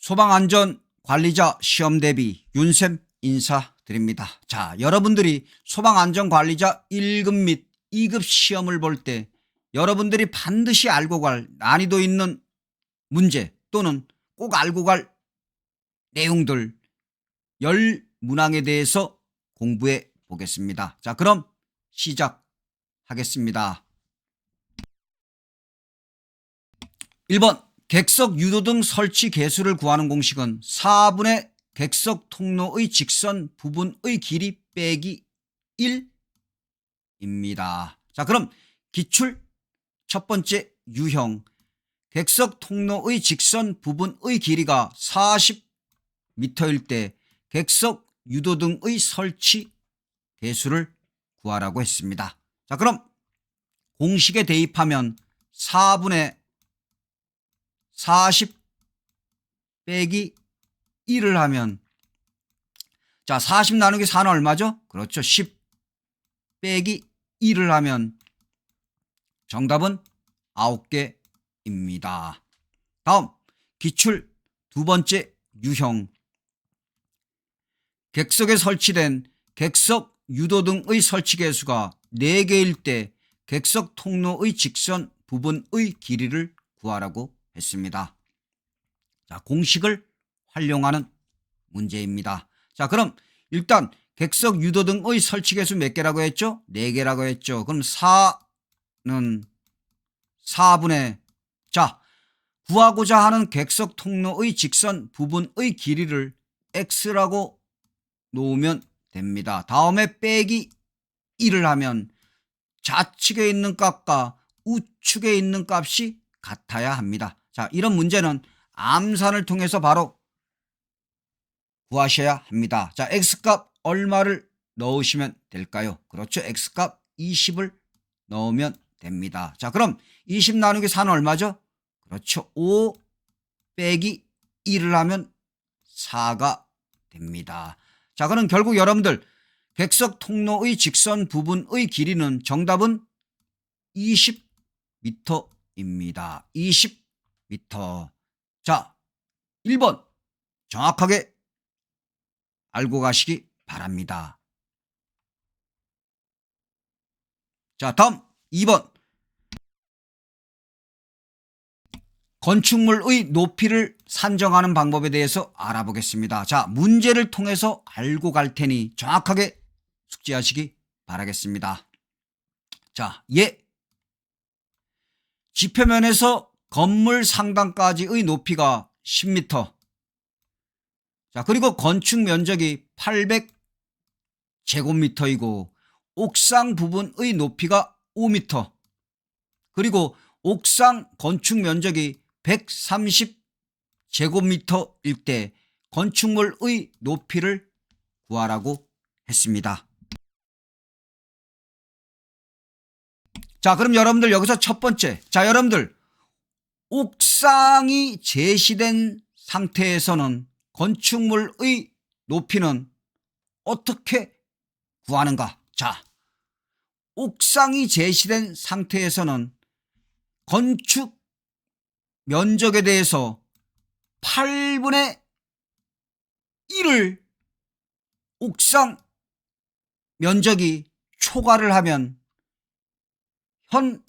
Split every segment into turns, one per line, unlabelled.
소방안전관리자 시험 대비 윤쌤 인사드립니다. 자, 여러분들이 소방안전관리자 1급 및 2급 시험을 볼 때 여러분들이 반드시 알고 갈 난이도 있는 문제 또는 꼭 알고 갈 내용들 10문항에 대해서 공부해 보겠습니다. 자, 그럼 시작하겠습니다. 1번 객석 유도등 설치 개수를 구하는 공식은 4분의 객석 통로의 직선 부분의 길이 빼기 1입니다. 자, 그럼 기출 첫 번째 유형 객석 통로의 직선 부분의 길이가 40m일 때 객석 유도등의 설치 개수를 구하라고 했습니다. 자, 그럼 공식에 대입하면 4분의 40 빼기 1을 하면 자 40 나누기 4는 얼마죠? 그렇죠. 10 빼기 1을 하면 정답은 9개입니다. 다음 기출 두 번째 유형 객석에 설치된 객석 유도등의 설치 개수가 4개일 때 객석 통로의 직선 부분의 길이를 구하라고 했습니다. 자, 공식을 활용하는 문제입니다. 자, 그럼 일단 객석 유도등의 설치 개수 몇 개라고 했죠? 4개라고 했죠. 그럼 4는 4분의 자 구하고자 하는 객석 통로의 직선 부분의 길이를 x라고 놓으면 됩니다. 다음에 빼기 1을 하면 좌측에 있는 값과 우측에 있는 값이 같아야 합니다. 자, 이런 문제는 암산을 통해서 바로 구하셔야 합니다. 자, x값 얼마를 넣으시면 될까요? 그렇죠. x값 20을 넣으면 됩니다. 자, 그럼 20 나누기 4는 얼마죠? 그렇죠. 5 빼기 1을 하면 4가 됩니다. 자, 그럼 결국 여러분들 객석 통로의 직선 부분의 길이는 정답은 20m입니다. 20m. 자, 1번 정확하게 알고 가시기 바랍니다. 자, 다음 2번 건축물의 높이를 산정하는 방법에 대해서 알아보겠습니다. 자, 문제를 통해서 알고 갈 테니 정확하게 숙지하시기 바라겠습니다. 자, 지표면에서 건물 상단까지의 높이가 10m. 자, 그리고 건축 면적이 800제곱미터이고 옥상 부분의 높이가 5m. 그리고 옥상 건축 면적이 130제곱미터일 때 건축물의 높이를 구하라고 했습니다. 자, 그럼 여러분들 여기서 첫 번째. 자, 여러분들 옥상이 제시된 상태에서는 건축물의 높이는 어떻게 구하는가? 자, 옥상이 제시된 상태에서는 건축 면적에 대해서 8분의 1을 옥상 면적이 초과를 하면 현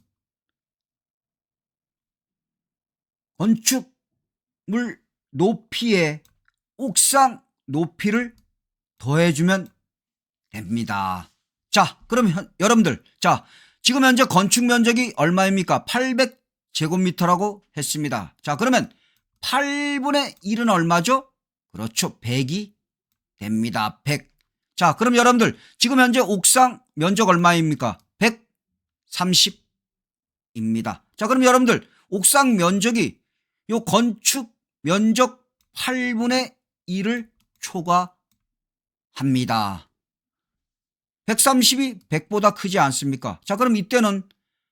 건축물 높이에 옥상 높이를 더해주면 됩니다. 자, 그럼 여러분들 자 지금 현재 건축 면적이 얼마입니까? 800제곱미터라고 했습니다. 자, 그러면 8분의 1은 얼마죠? 그렇죠. 100이 됩니다. 100. 자, 그럼 여러분들 지금 현재 옥상 면적 얼마입니까? 130입니다. 자, 그럼 여러분들 옥상 면적이 요 건축 면적 8분의 1을 초과합니다. 130이 100보다 크지 않습니까? 자, 그럼 이때는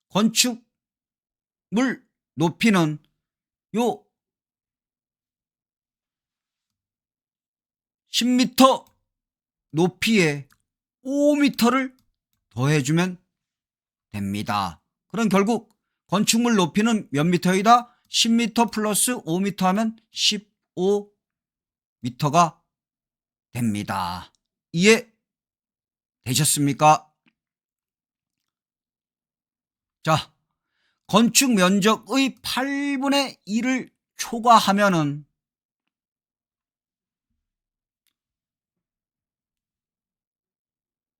건축물 높이는 요 10m 높이에 5m를 더해주면 됩니다. 그럼 결국 건축물 높이는 몇 미터이다? 10m 플러스 5m 하면 15m가 됩니다. 이해되셨습니까? 자, 건축 면적의 8분의 1을 초과하면은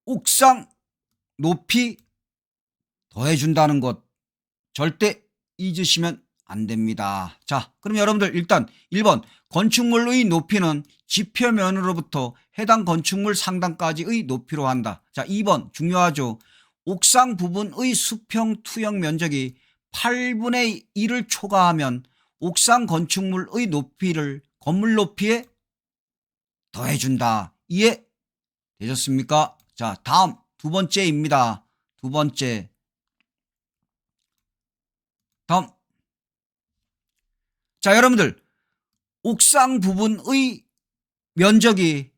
옥상 높이 더해준다는 것 절대 잊으시면 안 됩니다. 자, 그럼 여러분들 일단 1번 건축물의 높이는 지표면으로부터 해당 건축물 상단까지의 높이로 한다. 자, 2번 중요하죠. 옥상 부분의 수평 투영 면적이 8분의 1을 초과하면 옥상 건축물의 높이를 건물 높이에 더해준다. 이해되셨습니까? 자, 다음 두 번째입니다. 두 번째. 다음. 자, 여러분들 옥상 부분의 면적이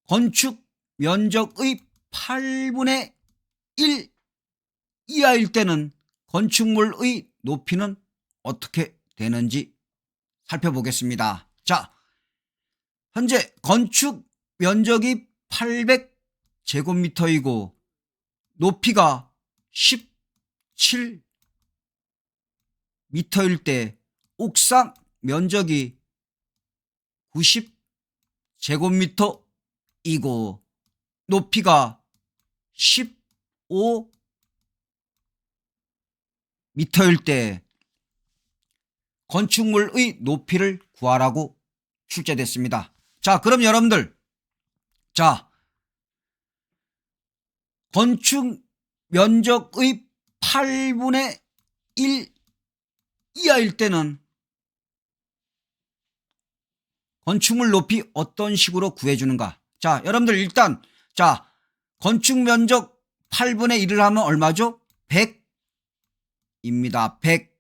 건축 면적의 8분의 1 이하일 때는 건축물의 높이는 어떻게 되는지 살펴보겠습니다. 자, 현재 건축 면적이 800제곱미터이고 높이가 17m일 때 옥상 면적이 90제곱미터이고 높이가 15m일 때 건축물의 높이를 구하라고 출제됐습니다. 자, 그럼 여러분들, 자, 건축 면적의 8분의 1 이하일 때는 건축물 높이 어떤 식으로 구해주는가? 자, 여러분들 일단, 자, 건축 면적 8분의 1을 하면 얼마죠? 100입니다. 100.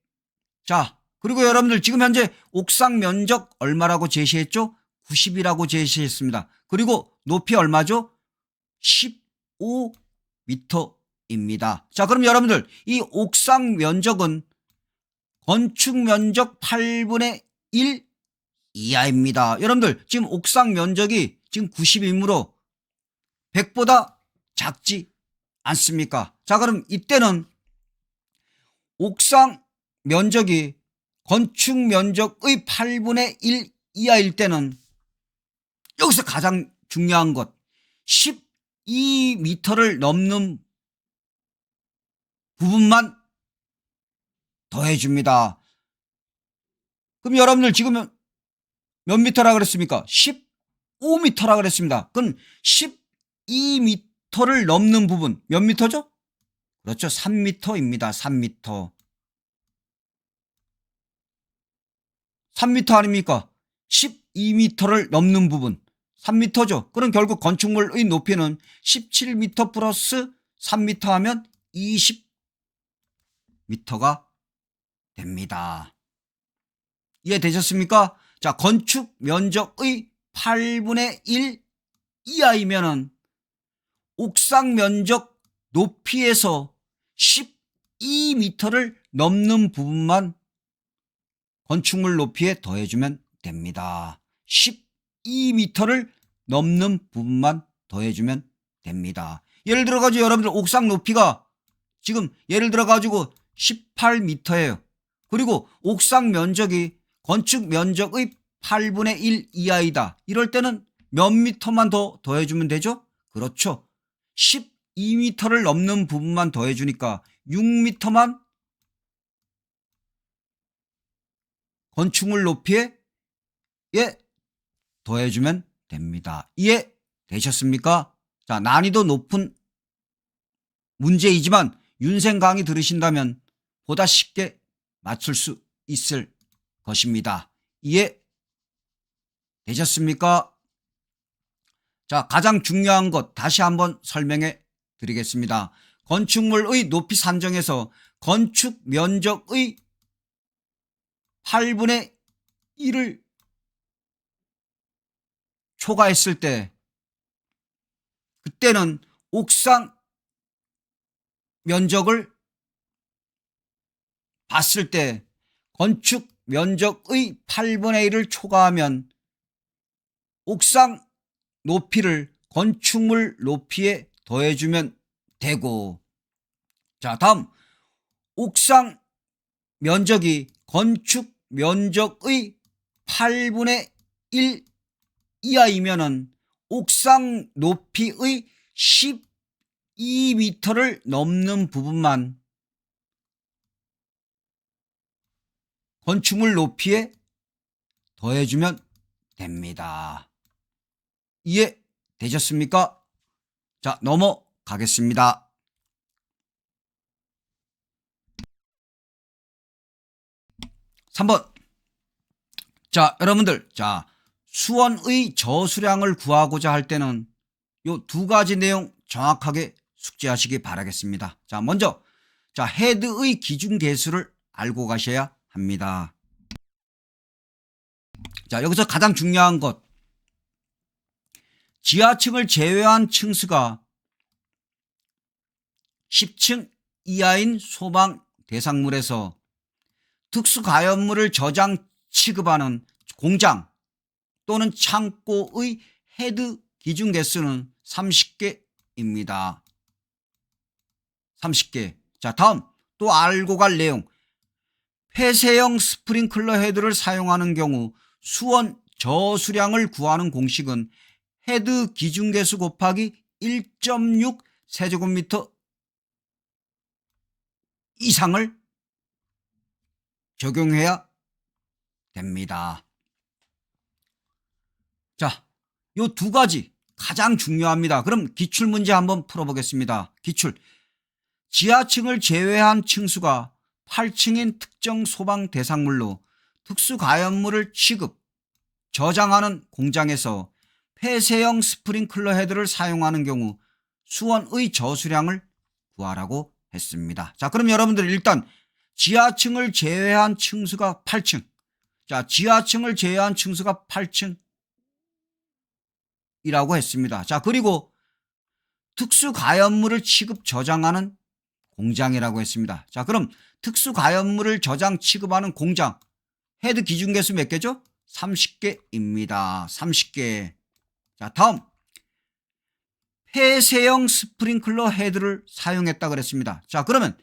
자, 그리고 여러분들 지금 현재 옥상 면적 얼마라고 제시했죠? 90이라고 제시했습니다. 그리고 높이 얼마죠? 15m입니다. 자, 그럼 여러분들 이 옥상 면적은 건축 면적 8분의 1 이하입니다. 여러분들 지금 옥상 면적이 지금 90이므로 100보다 작지 않습니까? 자, 그럼 이때는 옥상 면적이 건축 면적의 8분의 1 이하일 때는 여기서 가장 중요한 것 12m를 넘는 부분만 더해줍니다. 그럼 여러분들 지금 몇 미터라 그랬습니까? 15m라 그랬습니다. 그럼 12m를 넘는 부분 몇 미터죠? 그렇죠. 3m입니다. 3m. 3m 아닙니까? 12m를 넘는 부분 3m죠. 그럼 결국 건축물의 높이는 17m 플러스 3m 하면 20m가 됩니다. 이해되셨습니까? 자, 건축 면적의 8분의 1 이하이면은 옥상 면적 높이에서 12m를 넘는 부분만 건축물 높이에 더해주면 됩니다. 12m를 넘는 부분만 더해주면 됩니다. 예를 들어가지고 여러분들 옥상 높이가 지금 예를 들어가지고 18m예요. 그리고 옥상 면적이 건축 면적의 8분의 1 이하이다. 이럴 때는 몇 미터만 더 더해주면 되죠? 그렇죠. 12m를 넘는 부분만 더해주니까 6m만 건축물 높이에 더해주면 됩니다. 이해되셨습니까? 자, 난이도 높은 문제이지만 윤생 강의 들으신다면 보다 쉽게 맞출 수 있을 것입니다. 이해되셨습니까? 자, 가장 중요한 것 다시 한번 설명해 드리겠습니다. 건축물의 높이 산정에서 건축 면적의 8분의 1을 초과했을 때 그때는 옥상 면적을 봤을 때 건축 면적의 8분의 1을 초과하면 옥상 높이를 건축물 높이에 더해주면 되고, 자, 다음 옥상 면적이 건축 면적의 8분의 1 이하이면은 옥상 높이의 12m를 넘는 부분만 건축물 높이에 더해주면 됩니다. 이해되셨습니까? 자, 넘어가겠습니다. 3번. 자, 여러분들, 자, 수원의 저수량을 구하고자 할 때는 요 두 가지 내용 정확하게 숙지하시기 바라겠습니다. 자, 먼저, 자, 헤드의 기준 계수를 알고 가셔야 합니다. 자, 여기서 가장 중요한 것, 지하층을 제외한 층수가 10층 이하인 소방 대상물에서 특수가연물을 저장 취급하는 공장 또는 창고의 헤드 기준 개수는 30개입니다. 30개. 자, 다음 또 알고 갈 내용. 폐쇄형 스프링클러 헤드를 사용하는 경우 수원 저수량을 구하는 공식은 헤드 기준 개수 곱하기 1.6 세제곱미터 이상을 적용해야 됩니다. 자, 요 두 가지 가장 중요합니다. 그럼 기출문제 한번 풀어보겠습니다. 기출. 지하층을 제외한 층수가 8층인 특정 소방 대상물로 특수가연물을 취급, 저장하는 공장에서 폐쇄형 스프링클러 헤드를 사용하는 경우 수원의 저수량을 구하라고 했습니다. 자, 그럼 여러분들 일단 지하층을 제외한 층수가 8층. 자, 지하층을 제외한 층수가 8층이라고 했습니다. 자, 그리고 특수가연물을 취급 저장하는 공장이라고 했습니다. 자, 그럼 특수가연물을 저장 취급하는 공장 헤드 기준 개수 몇 개죠? 30개입니다. 30개. 자, 다음 폐쇄형 스프링클러 헤드를 사용했다 그랬습니다. 자, 그러면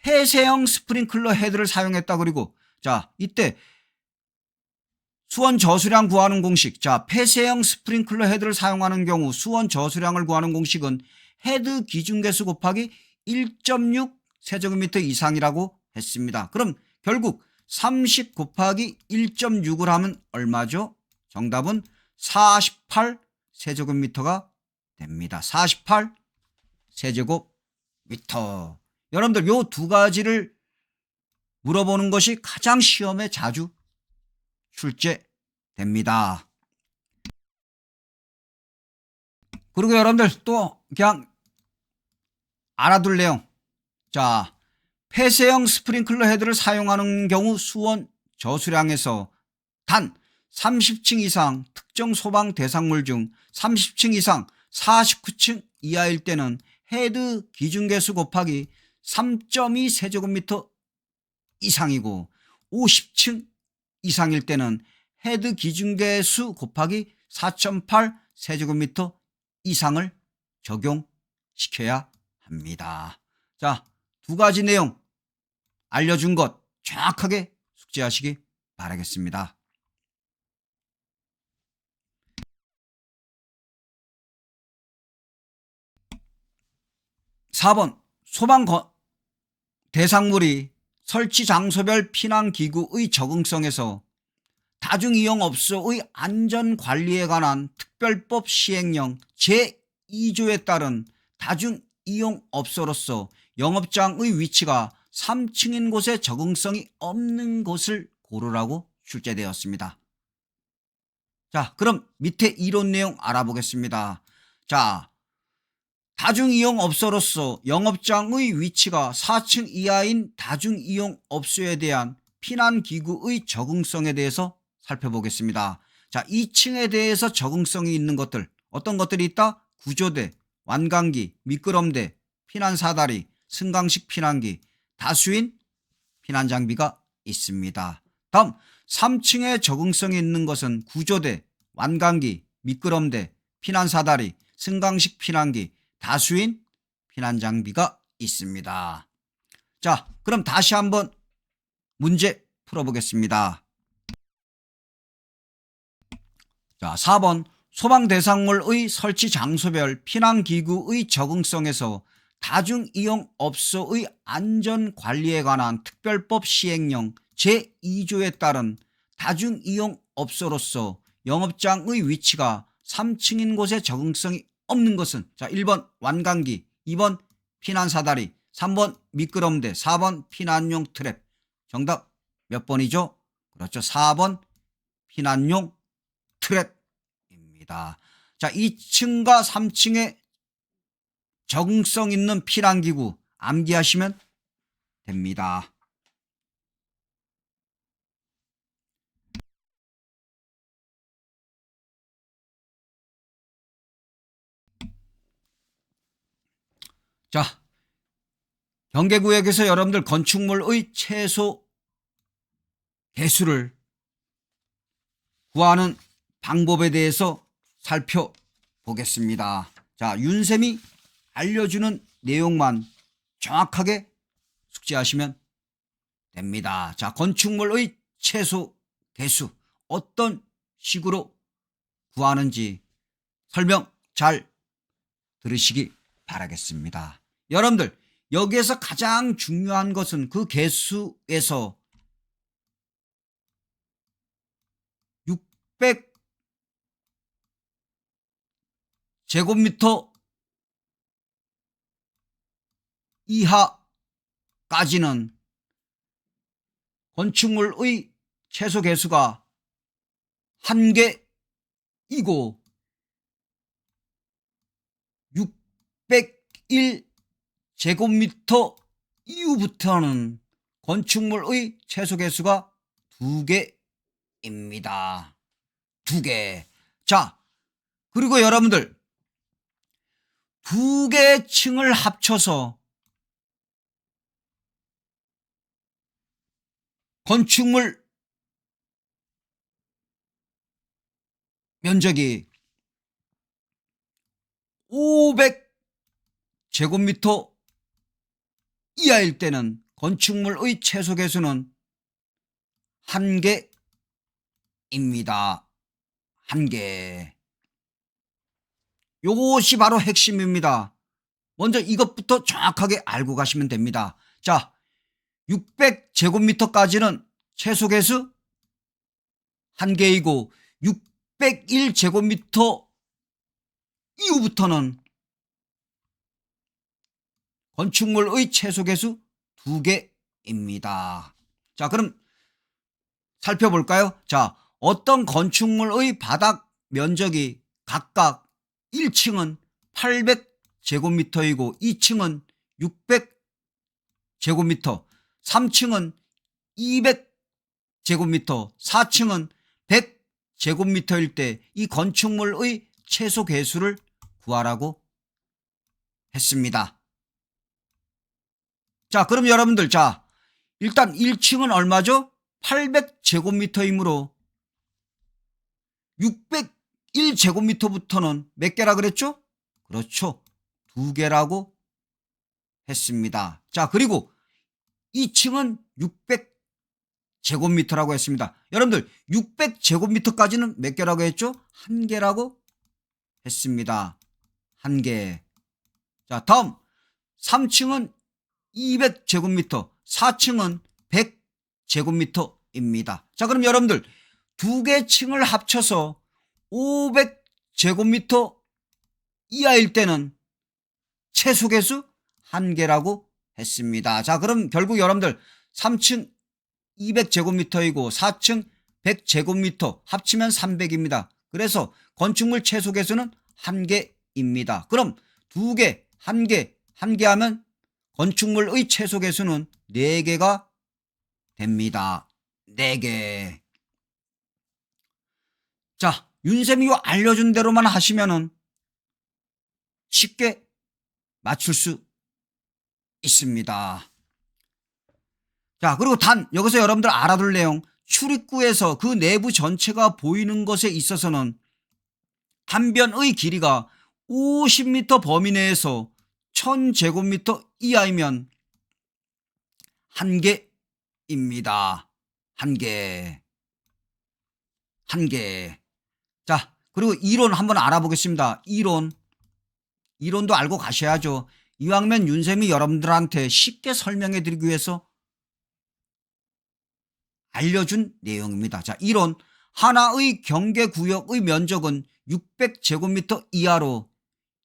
폐쇄형 스프링클러 헤드를 사용했다 그리고 자, 이때 수원 저수량 구하는 공식. 자, 폐쇄형 스프링클러 헤드를 사용하는 경우 수원 저수량을 구하는 공식은 헤드 기준 개수 곱하기 1.6 세제곱미터 이상이라고 했습니다. 그럼 결국 30 곱하기 1.6을 하면 얼마죠? 정답은 48 세제곱미터가 됩니다. 48 세제곱미터. 여러분들 요 두 가지를 물어보는 것이 가장 시험에 자주 출제됩니다. 그리고 여러분들 또 그냥 알아둘 내용. 자, 폐쇄형 스프링클러 헤드를 사용하는 경우 수원 저수량에서 단 30층 이상 특정 소방 대상물 중 30층 이상 49층 이하일 때는 헤드 기준 개수 곱하기 3.2 세제곱미터 이상이고 50층 이상일 때는 헤드 기준 개수 곱하기 4.8 세제곱미터 이상을 적용시켜야 합니다. 자, 두 가지 내용 알려준 것 정확하게 숙지하시기 바라겠습니다. 4번 소방 대상물이 설치 장소별 피난기구의 적응성에서 다중이용업소의 안전관리에 관한 특별법 시행령 제2조에 따른 다중이용업소로서 영업장의 위치가 3층인 곳에 적응성이 없는 곳을 고르라고 출제되었습니다. 자, 그럼 밑에 이론 내용 알아보겠습니다. 자, 다중이용업소로서 영업장의 위치가 4층 이하인 다중이용업소에 대한 피난기구의 적응성에 대해서 살펴보겠습니다. 자, 2층에 대해서 적응성이 있는 것들 어떤 것들이 있다? 구조대, 완강기, 미끄럼대, 피난사다리, 승강식 피난기, 다수인 피난장비가 있습니다. 다음 3층에 적응성이 있는 것은 구조대, 완강기, 미끄럼대, 피난사다리, 승강식 피난기, 다수인 피난장비가 있습니다. 자, 그럼 다시 한번 문제 풀어보겠습니다. 자, 4번 소방대상물의 설치 장소별 피난기구의 적응성에서 다중이용업소의 안전관리에 관한 특별법 시행령 제2조에 따른 다중이용업소로서 영업장의 위치가 3층인 곳에 적응성이 없는 것은 자 1번 완강기, 2번 피난사다리, 3번 미끄럼대, 4번 피난용 트랩. 정답 몇 번이죠? 그렇죠. 4번 피난용 트랩입니다. 자, 2층과 3층에 적응성 있는 피난기구 암기하시면 됩니다. 자, 경계구역에서 여러분들 건축물의 최소 개수를 구하는 방법에 대해서 살펴보겠습니다. 자, 윤쌤이 알려주는 내용만 정확하게 숙지하시면 됩니다. 자, 건축물의 최소 개수 어떤 식으로 구하는지 설명 잘 들으시기 바라겠습니다. 여러분들 여기에서 가장 중요한 것은 그 개수에서 600제곱미터 이하까지는 건축물의 최소 개수가 1개이고 601제곱미터 이후부터는 건축물의 최소 개수가 2개입니다. 2개. 자, 그리고 여러분들 2개 층을 합쳐서 건축물 면적이 500제곱미터 이하일 때는 건축물의 최소 개수는 1개입니다. 1개. 요것이 바로 핵심입니다. 먼저 이것부터 정확하게 알고 가시면 됩니다. 자, 600제곱미터까지는 최소 개수 1개이고 601제곱미터 이후부터는 건축물의 최소 개수 2개입니다. 자, 그럼 살펴볼까요? 자, 어떤 건축물의 바닥 면적이 각각 1층은 800제곱미터이고 2층은 600제곱미터, 3층은 200제곱미터, 4층은 100제곱미터일 때 이 건축물의 최소 개수를 구하라고 했습니다. 자, 그럼 여러분들, 자, 일단 1층은 얼마죠? 800제곱미터이므로 601제곱미터부터는 몇 개라 그랬죠? 그렇죠. 2개라고 했습니다. 자, 그리고 2층은 600제곱미터라고 했습니다. 여러분들 600제곱미터까지는 몇 개라고 했죠? 1개라고 했습니다. 1개. 자, 다음 3층은 200제곱미터, 4층은 100제곱미터입니다. 자, 그럼 여러분들 2개 층을 합쳐서 500제곱미터 이하일 때는 최소 개수 1개라고 했습니다. 자, 그럼 결국 여러분들 3층 200제곱미터이고 4층 100제곱미터 합치면 300입니다. 그래서 건축물 최소 개수는 1개입니다. 그럼 2개, 1개, 1개 하면 건축물의 최소 개수는 4개가 됩니다. 4개. 자, 윤쌤이 알려준 대로만 하시면은 쉽게 맞출 수 있습니다. 자, 그리고 단 여기서 여러분들 알아둘 내용, 출입구에서 그 내부 전체가 보이는 것에 있어서는 한 변의 길이가 50m 범위 내에서 1000제곱미터 이하이면 한 개입니다. 한 개. 자, 그리고 이론 한번 알아보겠습니다. 이론도 알고 가셔야죠. 이왕이면 윤쌤이 여러분들한테 쉽게 설명해 드리기 위해서 알려준 내용입니다. 자, 이론. 하나의 경계구역의 면적은 600제곱미터 이하로,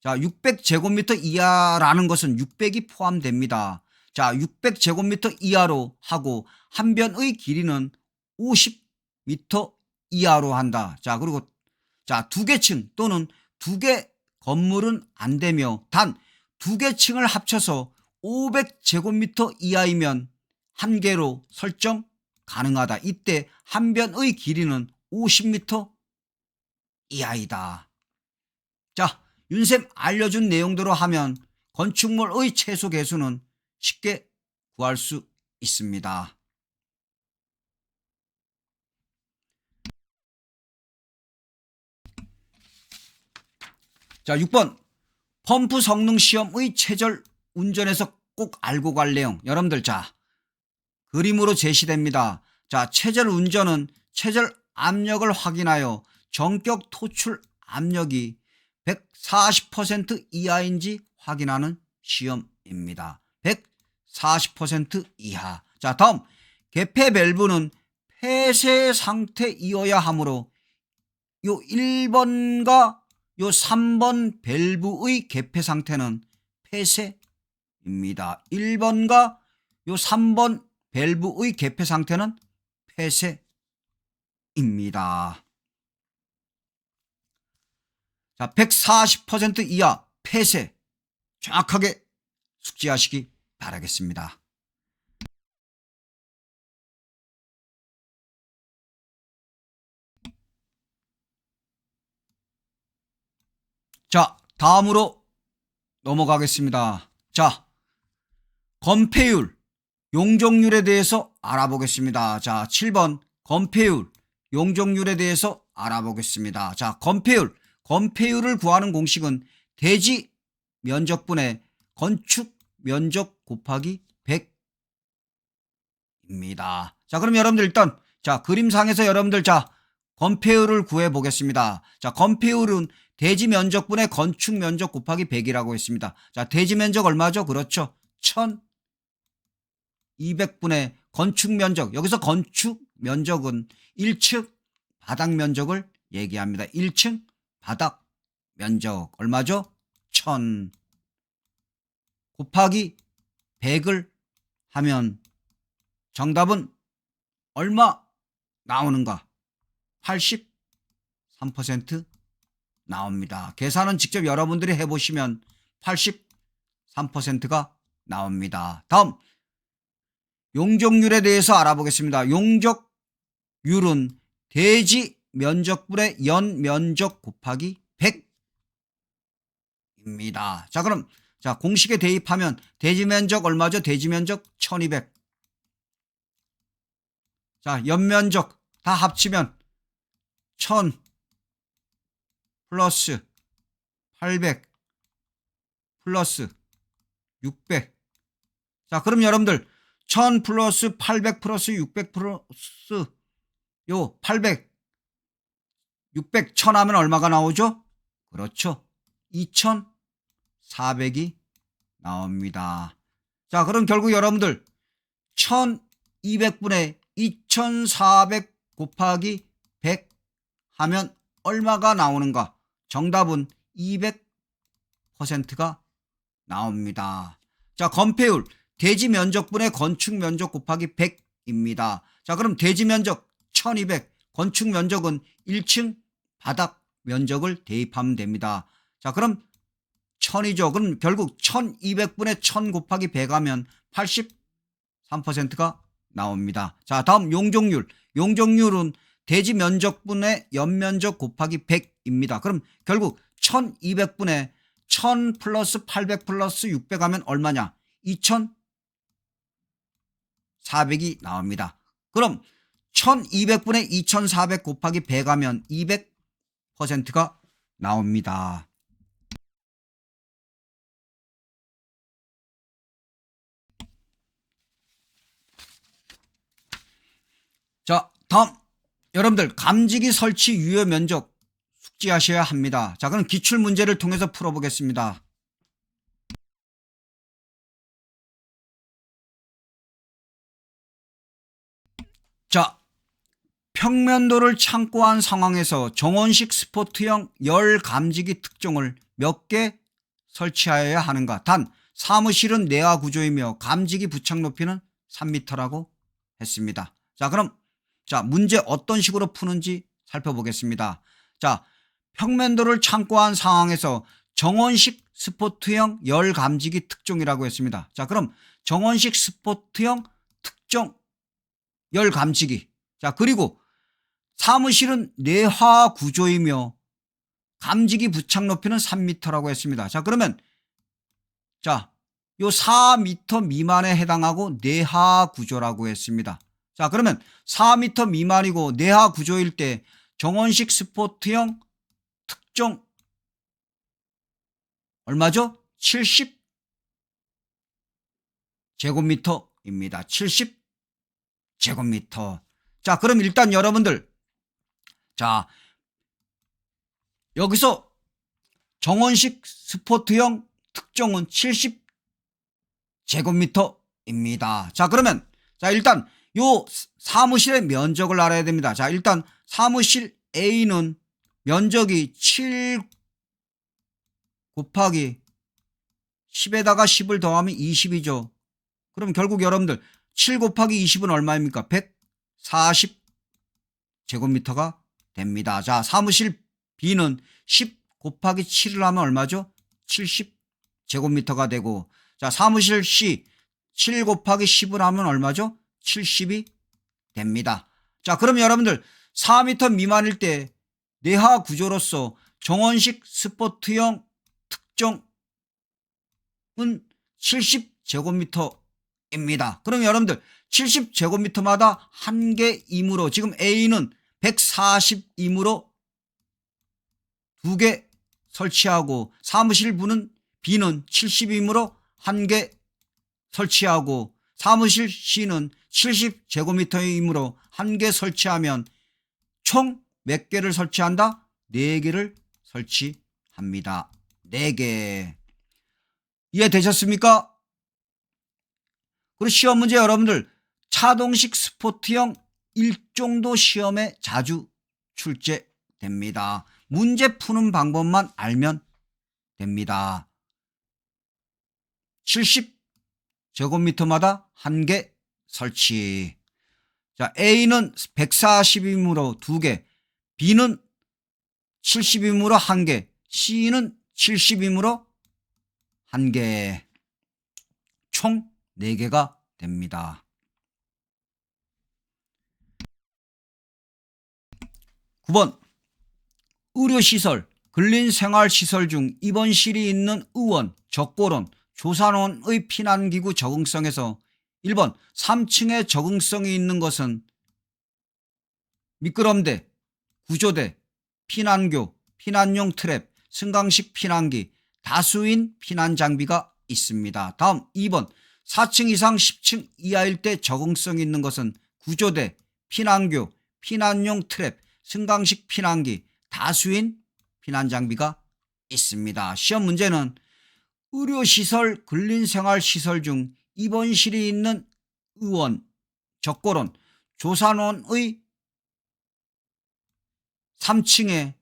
자, 600제곱미터 이하라는 것은 600이 포함됩니다. 자, 600제곱미터 이하로 하고 한 변의 길이는 50m 이하로 한다. 자, 그리고 자, 두 개 층 또는 두 개 건물은 안 되며 단 두 개 층을 합쳐서 500제곱미터 이하이면 한 개로 설정 가능하다. 이때 한 변의 길이는 50m 이하이다. 자, 윤쌤 알려준 내용대로 하면 건축물의 최소 개수는 쉽게 구할 수 있습니다. 자, 6번 펌프 성능 시험의 체절 운전에서 꼭 알고 갈 내용. 여러분들, 자, 그림으로 제시됩니다. 자, 체절 운전은 체절 압력을 확인하여 전격 토출 압력이 140% 이하인지 확인하는 시험입니다. 140% 이하. 자, 다음 개폐 밸브는 폐쇄 상태이어야 하므로 요 1번과 요 3번 밸브의 개폐 상태는 폐쇄입니다. 1번과 요 3번 밸브의 개폐 상태는 폐쇄입니다. 자, 140% 이하 폐쇄 정확하게 숙지하시기 바라겠습니다. 자, 다음으로 넘어가겠습니다. 자, 건폐율, 용적률에 대해서 알아보겠습니다. 자, 7번 건폐율, 용적률에 대해서 알아보겠습니다. 자, 건폐율을 구하는 공식은 대지 면적분의 건축 면적 곱하기 100입니다. 자, 그럼 여러분들 일단 자, 그림상에서 여러분들 자, 건폐율을 구해 보겠습니다. 자, 건폐율은 대지 면적분의 건축 면적 곱하기 100이라고 했습니다. 자, 대지 면적 얼마죠? 그렇죠. 1200분의 건축 면적. 여기서 건축 면적은 1층 바닥 면적을 얘기합니다. 1층 바닥 면적 얼마죠? 1000 곱하기 100을 하면 정답은 얼마 나오는가? 83% 나옵니다. 계산은 직접 여러분들이 해보시면 83%가 나옵니다. 다음 용적률에 대해서 알아보겠습니다. 용적률은 대지 면적분의 연면적 곱하기 100입니다. 자, 그럼 자, 공식에 대입하면 대지 면적 얼마죠? 대지 면적 1200. 자, 연면적 다 합치면 1000 플러스 800 플러스 600. 자, 그럼 여러분들 1000 플러스 800 플러스 600 플러스 요 800 600 1000 하면 얼마가 나오죠? 그렇죠. 2400이 나옵니다. 자, 그럼 결국 여러분들 1200분의 2400 곱하기 100 하면 얼마가 나오는가? 정답은 200%가 나옵니다. 자, 건폐율 대지 면적분의 건축 면적 곱하기 100입니다. 자, 그럼 대지 면적 1200, 건축 면적은 1층 바닥 면적을 대입하면 됩니다. 자, 그럼 1000이죠. 그럼 결국 1200분의 1000 곱하기 100 하면 83%가 나옵니다. 자, 다음 용적률. 용적률은 대지 면적분의 연면적 곱하기 100입니다. 그럼 결국 1200분의 1000 플러스 800 플러스 600 하면 얼마냐? 2400이 나옵니다. 그럼 1200분의 2400 곱하기 100 하면 200%가 나옵니다. 자, 다음 여러분들 감지기 설치 유효 면적 숙지하셔야 합니다. 자, 그럼 기출문제를 통해서 풀어보겠습니다. 자, 평면도를 참고한 상황에서 정원식 스포트형 열 감지기 특종을 몇 개 설치하여야 하는가? 단 사무실은 내화 구조이며 감지기 부착 높이는 3m라고 했습니다. 자, 그럼 문제 어떤 식으로 푸는지 살펴보겠습니다. 자, 평면도를 참고한 상황에서 정원식 스포트형 열 감지기 특종이라고 했습니다. 자, 그럼 정원식 스포트형 특종 열 감지기. 자, 그리고 사무실은 내화 구조이며 감지기 부착 높이는 3m라고 했습니다. 자, 그러면 요 4m 미만에 해당하고 내하 구조라고 했습니다. 자, 그러면 4m 미만이고 내하 구조일 때 정원식 스포트형 특종 얼마죠? 70제곱미터입니다. 70제곱미터. 자, 그럼 일단 여러분들 여기서 정원식 스포트형 특종은 70제곱미터입니다. 자, 그러면 일단 요 사무실의 면적을 알아야 됩니다. 자, 일단 사무실 A는 면적이 7 곱하기 10에다가 10을 더하면 20이죠. 그럼 결국 여러분들 7 곱하기 20은 얼마입니까? 140제곱미터가 됩니다. 자, 사무실 B는 10 곱하기 7을 하면 얼마죠? 70제곱미터가 되고, 자, 사무실 C 7 곱하기 10을 하면 얼마죠? 70이 됩니다. 자, 그럼 여러분들 4m 미만일 때 내하 구조로서 정원식 스포트형 특종은 70제곱미터입니다. 그럼 여러분들 70제곱미터마다 한 개이므로 지금 A는 140이므로 2개 설치하고, 사무실 B는 70이므로 1개 설치하고, 사무실 C는 70제곱미터이므로 1개 설치하면 총 몇 개를 설치한다? 4개를 설치합니다. 4개. 이해되셨습니까? 그리고 시험 문제 여러분들 차동식 스포트형 일종도 시험에 자주 출제됩니다. 문제 푸는 방법만 알면 됩니다. 70제곱미터마다 1개 설치. 자, A는 140이므로 2개, B는 70이므로 1개, C는 70이므로 1개. 총 4개가 됩니다. 9번 의료시설, 근린생활시설 중 입원 실이 있는 의원, 적고론, 조산원의 피난기구 적응성에서 1번 3층에 적응성이 있는 것은 미끄럼대, 구조대, 피난교, 피난용 트랩, 승강식 피난기, 다수인 피난장비가 있습니다. 다음 2번 4층 이상 10층 이하일 때 적응성이 있는 것은 구조대, 피난교, 피난용 트랩, 승강식 피난기, 다수인 피난장비가 있습니다. 시험 문제는 의료시설, 근린생활시설 중 입원실이 있는 의원, 적고론, 조산원의 3층에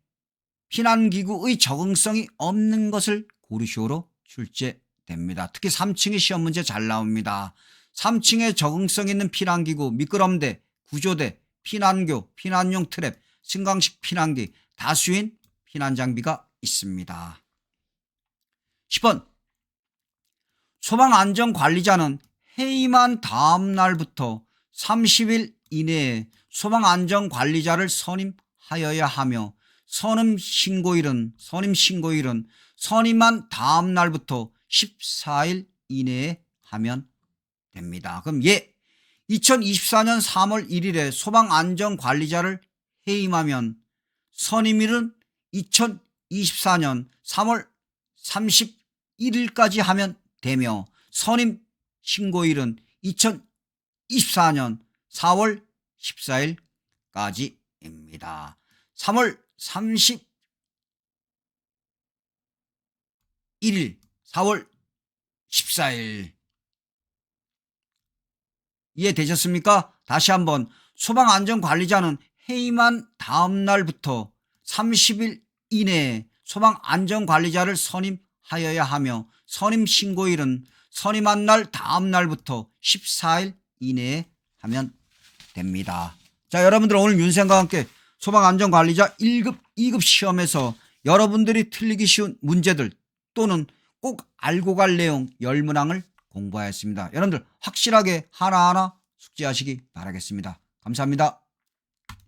피난기구의 적응성이 없는 것을 고르시오로 출제됩니다. 특히 3층의 시험 문제 잘 나옵니다. 3층에 적응성 있는 피난기구, 미끄럼대, 구조대, 피난교, 피난용 트랩, 승강식 피난기, 다수인 피난장비가 있습니다. 10번 소방안전관리자는 해임한 다음 날부터 30일 이내에 소방안전관리자를 선임하여야 하며 선임신고일은 선임한 다음 날부터 14일 이내에 하면 됩니다. 그럼 2024년 3월 1일에 소방안전관리자를 해임하면 선임일은 2024년 3월 31일까지 하면 되며 선임 신고일은 2024년 4월 14일까지입니다. 3월 31일, 4월 14일. 이해되셨습니까? 다시 한번 소방안전관리자는 해임한 다음 날부터 30일 이내에 소방안전관리자를 선임하여야 하며 선임 신고일은 선임한 날 다음 날부터 14일 이내에 하면 됩니다. 자, 여러분들 오늘 윤쌤과 함께 소방안전관리자 1급, 2급 시험에서 여러분들이 틀리기 쉬운 문제들 또는 꼭 알고 갈 내용 10문항을 공부하였습니다. 여러분들 확실하게 하나하나 숙지하시기 바라겠습니다. 감사합니다.